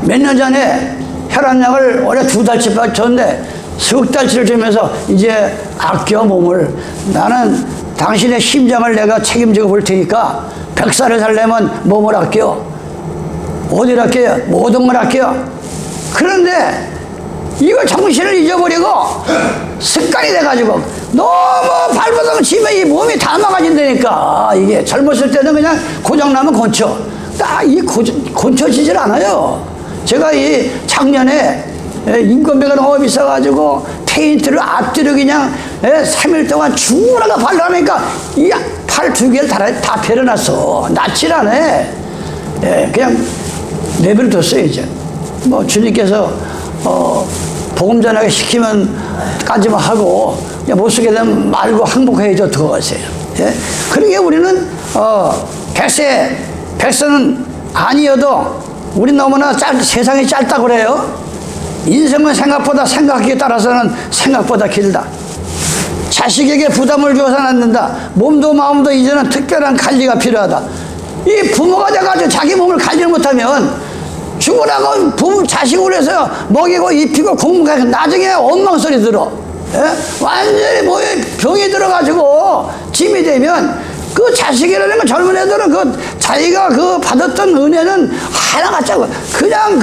몇 년 전에 혈압약을 원래 2달치밖에 줬는데 석 달치를 주면서 이제 아껴 몸을. 나는 당신의 심장을 내가 책임지고 볼 테니까 100살을 살려면 몸을 아껴. 어디를 아껴요? 모든 걸 아껴. 그런데 이거 정신을 잊어버리고 습관이 돼가지고 너무 발버둥 치면 이 몸이 다 망가진다니까. 이게 젊었을 때는 그냥 고장나면 건쳐. 딱 이 건쳐지질 않아요. 제가 이 작년에 인건비가 너무 비싸가지고 페인트를 앞뒤로 그냥 3일 동안 죽으라고 발라니까 이 팔 2개를 다 베려놨어. 낫질 않아. 그냥 내버려뒀어요. 이제 뭐 주님께서 복음 전하게 시키면 까지만 하고 그냥 못 쓰게 되면 말고 항복해야죠. 어떡하세요. 그러게 우리는 백세는 아니어도 우리 너무나 세상이 짧다고 그래요. 인생은 생각하기에 따라서는 생각보다 길다. 자식에게 부담을 줘서는 안 된다. 몸도 마음도 이제는 특별한 관리가 필요하다. 이 부모가 돼가지고 자기 몸을 관리를 못하면 죽으라고 자식을 해서 먹이고 입히고 공부하고 나중에 엉망소리 들어. 완전히 몸에 병이 들어가지고 짐이 되면 그 자식이라는 건 젊은 애들은 자기가 받았던 은혜는 하나같이 그냥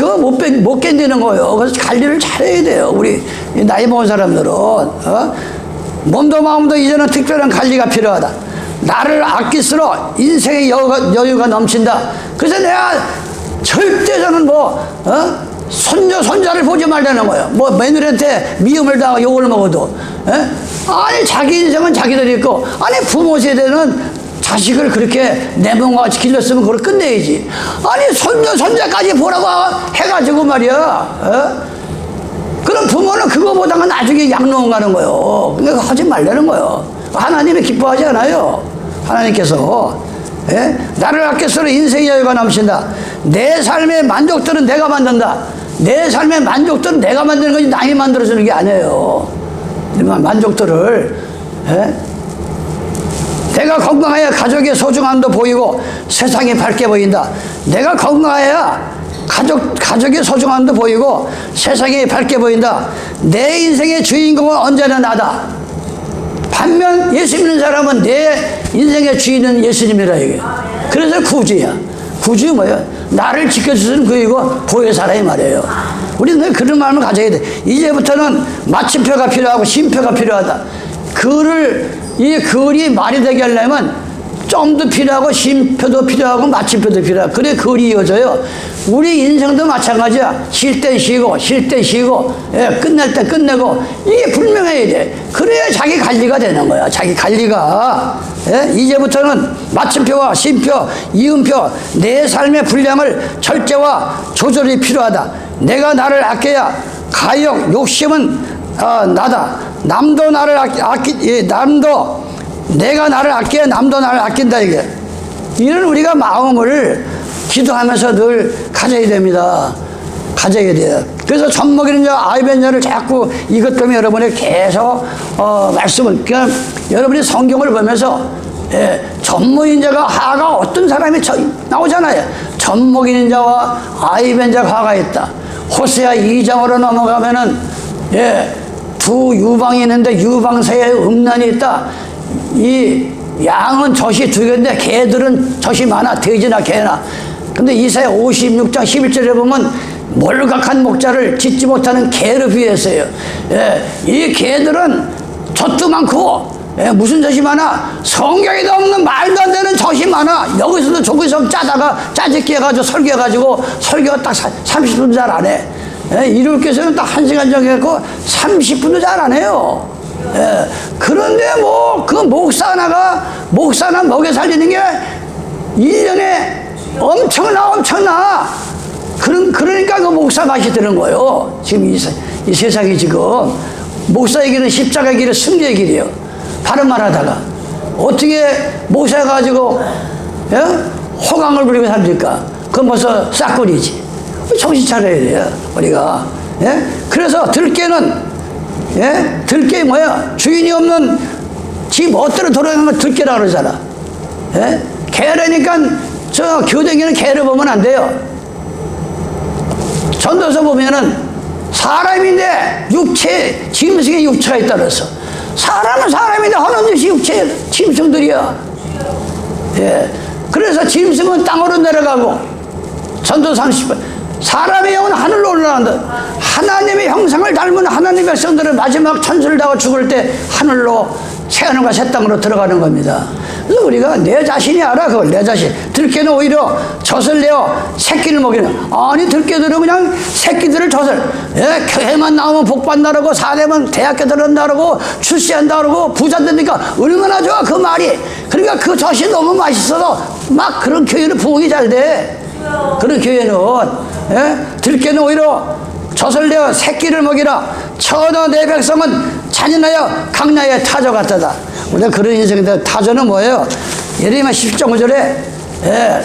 못 견디는 거예요. 그래서 관리를 잘해야 돼요. 우리 나이 먹은 사람들은. 몸도 마음도 이제는 특별한 관리가 필요하다. 나를 아낄수록 인생의 여유가 넘친다. 그래서 내가 절대 저는 손자를 보지 말라는 거예요. 며느리한테 미움을 당하고 욕을 먹어도. 아니, 자기 인생은 자기들이 있고, 아니, 부모 세대는 자식을 그렇게 내 몸과 같이 길렀으면 그걸 끝내야지. 아니, 손자까지 보라고 해가지고 말이야. 그럼 부모는 그거보다는 나중에 양로원 가는 거예요. 그러니까 하지 말라는 거예요. 하나님이 기뻐하지 않아요. 하나님께서. 나를 아껴서는 인생의 여유가 넘친다. 내 삶의 만족들은 내가 만든다. 내 삶의 만족들은 내가 만드는 거지 남이 만들어주는 게 아니에요. 만족들을 내가 건강해야 가족의 소중함도 보이고 세상이 밝게 보인다. 내가 건강해야 가족의 소중함도 보이고 세상이 밝게 보인다. 내 인생의 주인공은 언제나 나다. 반면 예수 믿는 사람은 내 인생의 주인은 예수님이라 이게. 그래서 구주야. 구주 뭐야? 나를 지켜주시는 그이고 보혜 사람이 말이에요. 우리는 그런 마음을 가져야 돼. 이제부터는 마침표가 필요하고 쉼표가 필요하다. 이 글이 말이 되게 하려면 점도 필요하고 쉼표도 필요하고 마침표도 필요하고 그래 글이 이어져요. 우리 인생도 마찬가지야. 쉴 땐 쉬고 쉴 땐 쉬고 끝낼 땐 끝내고 이게 분명해야 돼. 그래야 자기 관리가 되는 거야. 자기 관리가. 이제부터는 마침표와 쉼표, 이음표 내 삶의 분량을 철저와 조절이 필요하다. 내가 나를 아껴야 가욕, 욕심은 나다. 남도 나를 내가 나를 아껴야 남도 나를 아낀다 이게. 이런 우리가 마음을 기도하면서 늘 가져야 됩니다. 가져야 돼요. 그래서 젖 먹이는 자, 아이 뵌 자를 자꾸 이것 때문에 여러분이 계속 말씀을 그냥 여러분이 성경을 보면서 젖 먹이는 자가 하가 어떤 사람이 나오잖아요. 젖 먹이는 자와 아이 뵌 자가 하가 있다. 호세아 2장으로 넘어가면은 두 유방이 있는데 유방 사이에 음란이 있다. 이 양은 젖이 2개인데 개들은 젖이 많아. 돼지나 개나. 근데 이사야 56장 11절에 보면 몰각한 목자를 짖지 못하는 개를 비유했어요. 이 개들은 젖도 많고 무슨 젖이 많아? 성경에도 없는 말도 안 되는 젖이 많아. 여기서도 저기서 짜집기 해가지고 설교해가지고 설교가 딱 30분도 잘 안 해. 이렇게서는 딱 1시간 정해갖고 30분도 잘 안 해요. 그런데 그 목사나 먹여 살리는 게 1년에 엄청나. 그러니까 그 목사 맛이 드는 거예요. 지금 이 세상이 지금 목사의 길은 십자가의 길은 승리의 길이에요. 바른 말 하다가 어떻게 목사 가지고 호강을 부리고 삽니까? 그건 벌써 싹거리지. 정신 차려야 돼요, 우리가. 그래서 들깨는 들깨 뭐야? 주인이 없는 지 멋대로 돌아가는 걸 들깨라 그러잖아. 예? 개라니까 저 교정에는 개를 보면 안 돼요. 전도서 보면은 사람인데 육체, 짐승의 육체가 있다 그랬어. 사람은 사람인데 하는 짓이 육체, 짐승들이야. 예. 그래서 짐승은 땅으로 내려가고, 전도 30번. 사람의 영은 하늘로 올라간다. 하나님의 형상을 닮은 하나님의 백성들은 마지막 천수를 다하고 죽을 때 하늘로 새하늘과 새 땅으로 들어가는 겁니다. 그래서 우리가 내 자신이 알아. 그걸 내 자신. 들깨는 오히려 젖을 내어 새끼를 먹이는. 아니 들깨들은 그냥 새끼들을 젖을. 예, 교회만 나오면 복받는다 그러고 사대면 대학교 들어간다 그러고 출세한다 그러고 부자 되니까 얼마나 좋아 그 말이. 그러니까 그 젖이 너무 맛있어서 막 그런 교회는 부흥이 잘 돼. 그런 교회는 예? 들깨는 오히려 젖을 내어 새끼를 먹이라. 처너 내 백성은 잔인하여 강야에 타조 같다다. 우리가 그런 인생인데 타조는 뭐예요? 예레미야 10장 5절에 예,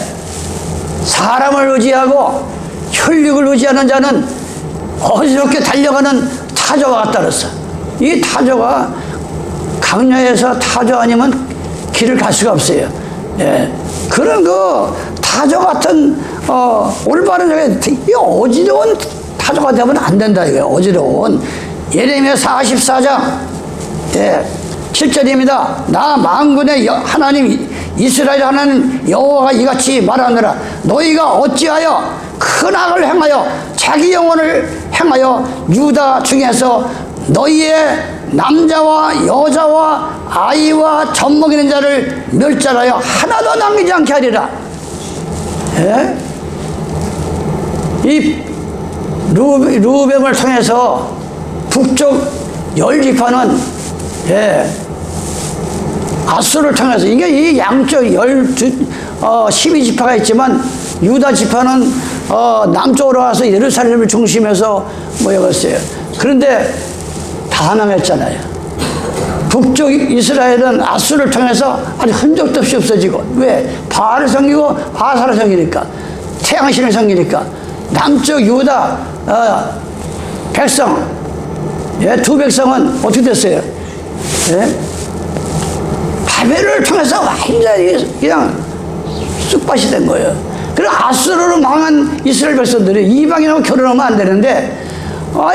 사람을 의지하고 혈육을 의지하는 자는 어지럽게 달려가는 타조와 같다 그랬어. 이 타조가 강야에서 타조 아니면 길을 갈 수가 없어요. 예, 그런 그 타조 같은 올바른 이 어지러운 타조가 되면 안 된다 이거예요. 어지러운. 예레미야 44장 예, 7절입니다. 나 만군의 하나님 이스라엘 하나님 여호와가 이같이 말하느라 너희가 어찌하여 큰 악을 행하여 자기 영혼을 행하여 유다 중에서 너희의 남자와 여자와 아이와 젖 먹이는 자를 멸절하여 하나도 남기지 않게 하리라. 예? 이 르우벤을 통해서 북쪽 10지파는 예, 아수를 통해서 이게 이 양쪽 12지파가 있지만 유다 지파는 남쪽으로 와서 예루살렘을 중심해서 모여갔어요. 그런데 다 망했잖아요. 북쪽 이스라엘은 아수를 통해서 아주 흔적도 없이 없어지고. 왜? 바알을 섬기고 아사를 섬기니까, 태양신을 섬기니까. 남쪽 유다 백성 예, 두 백성은 어떻게 됐어요? 예? 바벨을 통해서 완전히 그냥 쑥밭이 된 거예요. 그래서 아수르로 망한 이스라엘 백성들이 이방인하고 결혼하면 안 되는데,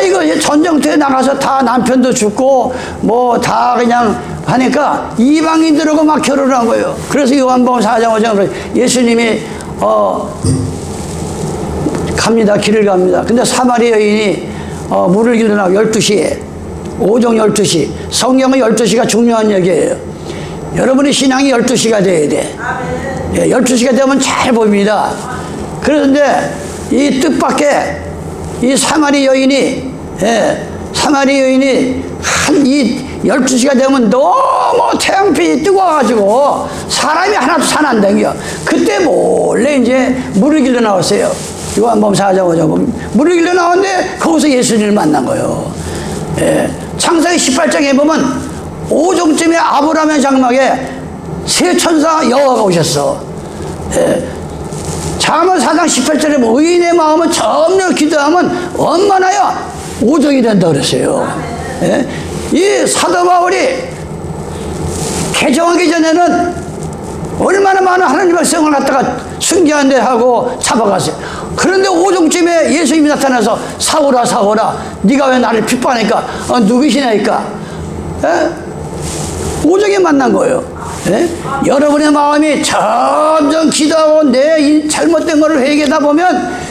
이거 전쟁터에 나가서 다 남편도 죽고 뭐 다 그냥 하니까 이방인들하고 막 결혼을 한 거예요. 그래서 요한복음 4장 5장으로 예수님이 갑니다. 길을 갑니다. 근데 사마리아 여인이 물을 길러나고 12시에 오전 12시. 성경은 12시가 중요한 얘기예요. 여러분의 신앙이 12시가 돼야 돼. 예, 12시가 되면 잘 보입니다. 그런데 이 뜻밖의 이 사마리 여인이 사마리 여인이 이 12시가 되면 너무 태양빛이 뜨거워가지고 사람이 하나도 산 안 댕겨. 그때 몰래 이제 물을 길러 나왔어요. 요한복음 4장 5장 물을 길러 나왔는데 거기서 예수님을 만난 거예요. 창세기 18장에 보면 오종쯤에 아브라함의 장막에 세 천사 여호와가 오셨어. 잠언 4장 18절에 뭐 의인의 마음은 점령 기도하면 원만하여 오종이 된다 그랬어요. 이 사도 바울이 개정하기 전에는 얼마나 많은 하나님 백성을 갖다가 순교한 데 하고 잡아갔어요. 그런데 오종쯤에 예수님이 나타나서 사울아 사울아 네가 왜 나를 핍박하니까 누구시냐니까 오종에 만난 거예요. 여러분의 마음이 점점 기도하고 내 잘못된 것을 회개하다 보면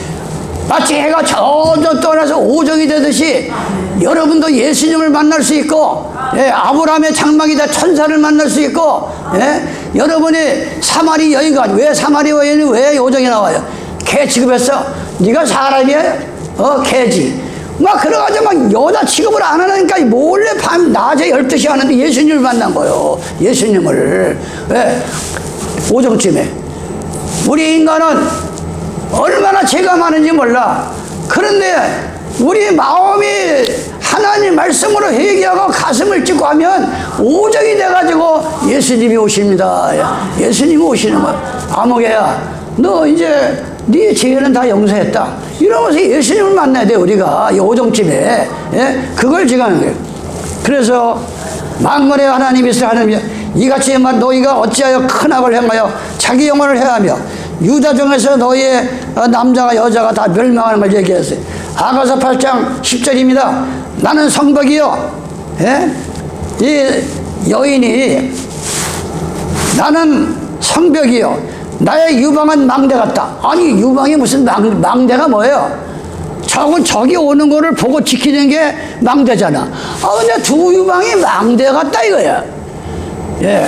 마치 해가 점점 떠나서 오종이 되듯이 여러분도 예수님을 만날 수 있고 아브라함의 장막이다 천사를 만날 수 있고 여러분이 사마리 여인과 왜 사마리 여인이 왜 오종이 나와요? 개 취급했어? 네가 사람이야? 개지. 막 그래가지고 막 여자 취급을 안 하니까 몰래 밤 낮에 12시 하는데 예수님을 만난 거예요. 예수님을. 왜? 오종쯤에. 우리 인간은 얼마나 죄가 많은지 몰라. 그런데 우리 마음이 하나님 말씀으로 회개하고 가슴을 찢고 하면 오종이 돼가지고 예수님이 오십니다. 예수님이 오시는 거야. 아무개야 너 이제 네 죄는 다 용서했다. 이러면서 예수님을 만나야 돼 우리가. 이 오종쯤에. 그걸 지금 하는 거예요. 그래서 만군의 하나님 이스라엘 하나님 이같이 너희가 어찌하여 큰 악을 행하여 자기 영혼을 해하며 유다 중에서 너희의 남자가 여자가 다 멸망하는 걸 얘기했어요. 아가서 8장 10절입니다. 나는 성벽이요. 예? 이 여인이 나는 성벽이요. 나의 유방은 망대 같다. 아니 유방이 무슨 망대가 뭐예요? 저기 오는 거를 보고 지키는 게 망대잖아. 근데 두 유방이 망대 같다 이거야. 예.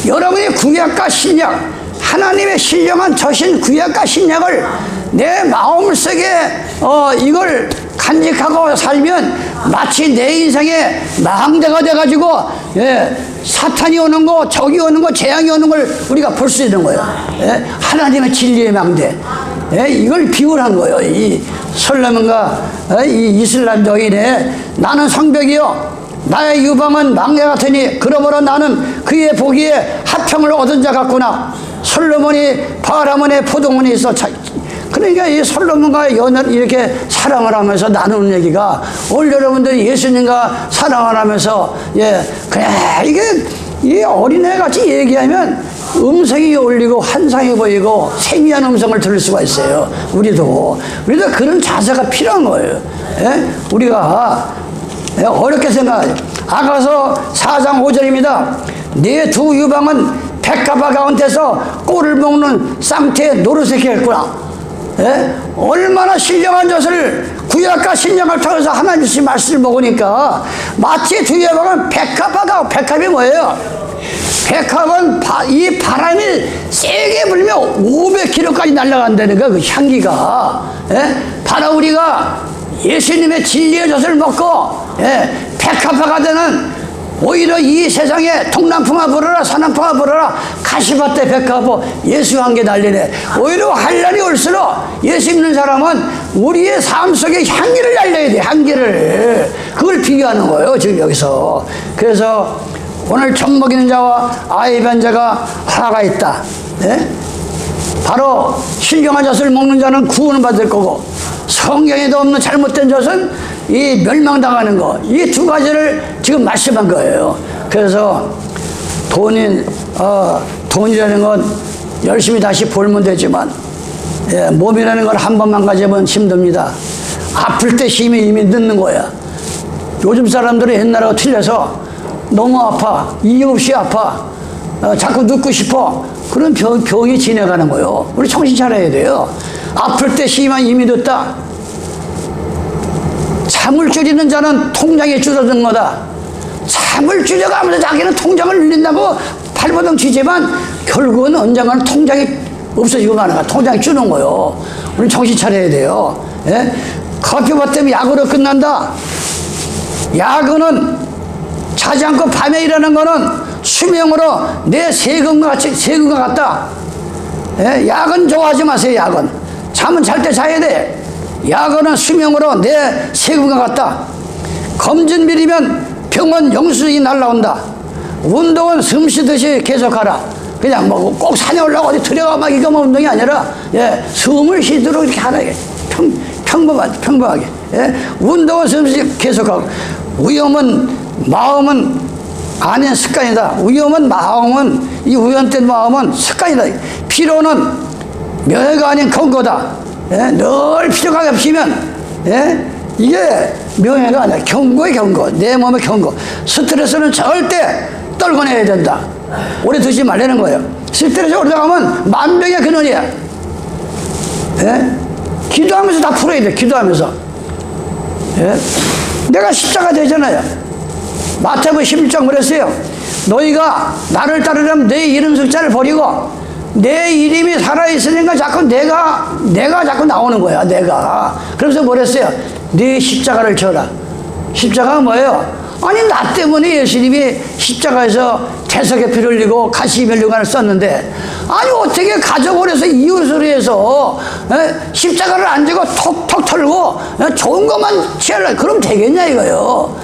여러분이 구약과 신약, 하나님의 신령한 저신 구약과 신약을 내 마음속에 이걸 간직하고 살면 마치 내 인생의 망대가 돼가지고 사탄이 오는 거, 적이 오는 거, 재앙이 오는 걸 우리가 볼 수 있는 거예요. 하나님의 진리의 망대. 이걸 비유한 거예요. 이 솔로몬과 이 이슬람 여인의 나는 성벽이요 나의 유방은 망대 같으니 그러므로 나는 그의 보기에 하평을 얻은 자 같구나. 솔로몬이 바라문의 포도원에 있어. 그러니까 이 솔로몬과 연을 이렇게 사랑을 하면서 나누는 얘기가 오늘 여러분들이 예수님과 사랑을 하면서 그래 이게 이 어린애 같이 얘기하면 음성이 울리고 환상이 보이고 세미한 음성을 들을 수가 있어요. 우리도 그런 자세가 필요한 거예요. 우리가 어렵게 생각해요. 아가서 4장 5절입니다. 네 두 유방은 백합화 가운데서 꼴을 먹는 쌍태의 노릇새끼 했구나. 얼마나 신령한 젖을 구약과 신약을 통해서 하나님의 말씀을 먹으니까 마치 두 유방은 백합화가 백합이 뭐예요? 백합은 이 바람이 세게 불면 500km까지 날아간다는 거야. 그 향기가. 바로 우리가 예수님의 진리의 젖을 먹고 백합화가 되는 오히려 이 세상에 동남풍아 불어라 서남풍아 불어라 가시밭에 백합화 예수 한 개 날리네. 오히려 환난이 올수록 예수 믿는 사람은 우리의 삶 속에 향기를 날려야 돼. 향기를. 그걸 비교하는 거예요 지금 여기서. 그래서 오늘 젖 먹이는 자와 아이 뵌 자가 하나가 있다. 바로 신령한 젖을 먹는 자는 구원을 받을 거고 성경에도 없는 잘못된 젖은 이 멸망당하는 거. 이 두 가지를 지금 말씀한 거예요. 그래서 돈이라는 건 열심히 다시 벌면 되지만 몸이라는 걸 한 번만 가지면 힘듭니다. 아플 때 힘이 이미 늦는 거야. 요즘 사람들은 옛날하고 틀려서 너무 아파, 이유 없이 아파, 자꾸 눕고 싶어. 그런 병이 지나가는 거예요. 우리 정신 차려야 돼요. 아플 때 힘이 이미 늦다. 잠을 줄이는 자는 통장이 줄어든 거다. 잠을 줄여가면서 자기는 통장을 늘린다고 발버둥 치지만 결국은 언젠가는 통장이 없어지고 마는 거야. 통장이 주는 거예요. 우리 정신 차려야 돼요. 커피밥 때문에 야구로 끝난다. 야구는 자지 않고 밤에 일하는 거는 수명으로 내 세금과 같다. 야근 좋아하지 마세요. 야근. 잠은 잘 때 자야 돼. 야근은 수명으로 내 세금과 같다. 검진비리면 병원 영수증이 날라온다. 운동은 숨 쉬듯이 계속하라. 그냥 뭐 꼭 산에 올라가 어디 들어가 막 이거만 운동이 아니라 숨을 쉬도록 이렇게 하라. 평범하게. 운동은 숨 쉬듯이 계속하고 마음은 아닌 습관이다. 이 우연된 마음은 습관이다. 피로는 명예가 아닌 경고다. 늘 피로가 겹치면 이게 명예가 아니라 경고의 경고. 내 몸의 경고. 스트레스는 절대 떨궈내야 된다. 오래 두지 말라는 거예요. 스트레스 올라가면 만병의 근원이야. 기도하면서 다 풀어야 돼. 기도하면서. 내가 십자가 되잖아요. 마태복음 11장 그랬어요. 너희가 나를 따르려면 내 이름 숫자를 버리고 내 이름이 살아있으니까 자꾸 내가 자꾸 나오는 거야. 내가. 그래서 뭐랬어요? 네 십자가를 져라. 십자가가 뭐예요? 아니 나 때문에 예수님이 십자가에서 대속의 피를 흘리고 가시면류관을 썼는데 아니 어떻게 가족을 해서 이웃을 해서 십자가를 안 지고 톡톡 털고 좋은 것만 취하려 그럼 되겠냐 이거요.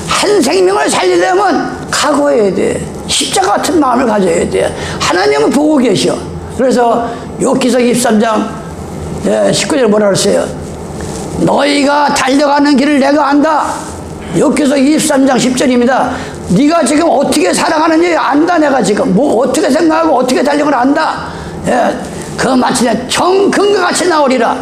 한 생명을 살리려면 각오해야 돼. 십자가 같은 마음을 가져야 돼. 하나님은 보고 계셔. 그래서 욥기서 23장 19절 뭐라 그랬어요? 너희가 달려가는 길을 내가 안다. 욥기서 23장 10절입니다. 네가 지금 어떻게 살아가는지 안다. 내가 지금 뭐 어떻게 생각하고 어떻게 달려고 안다. 예, 그 마침내 정금과 같이 나오리라.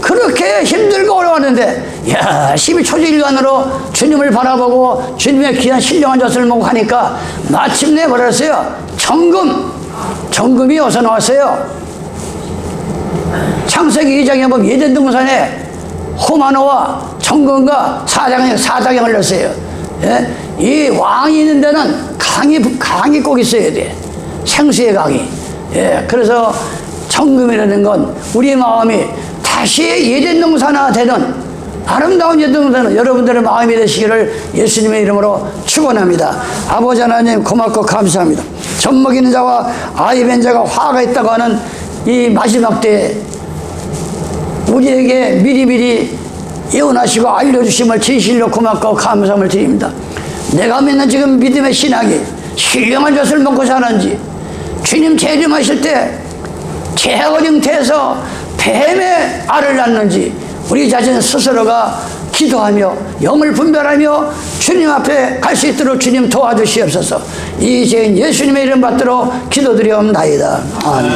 그렇게 힘들고 어려웠는데 열심히 초지일관으로 주님을 바라보고 주님의 귀한 신령한 젖을 먹고 하니까 마침내 뭐랬어요? 정금이 어디서 나왔어요? 창세기 2장에 보면 예덴 동산에 호마노와 정금과 사장이 흘렀어요. 예? 이 왕이 있는 데는 강이 꼭 있어야 돼. 생수의 강이. 예, 그래서 정금이라는 건 우리 마음이 다시 예덴 동산화 되는 아름다운 예덴 동산은 여러분들의 마음이 되시기를 예수님의 이름으로 축원합니다. 아버지 하나님 고맙고 감사합니다. 젖 먹이는 자와 아이 뵌 자가 화가 있다고 하는 이 마지막 때에 우리에게 미리미리 예언하시고 알려주심을 진실로 고맙고 감사함을 드립니다. 내가 믿는 지금 믿음의 신학이 신령한 젖을 먹고 사는지, 주님 재림하실 때 재어링태에서 뱀의 알을 낳는지 우리 자신 스스로가 기도하며 영을 분별하며 주님 앞에 갈 수 있도록 주님 도와주시옵소서. 이 죄인 예수님의 이름 받들어 기도드리옵나이다. 아멘.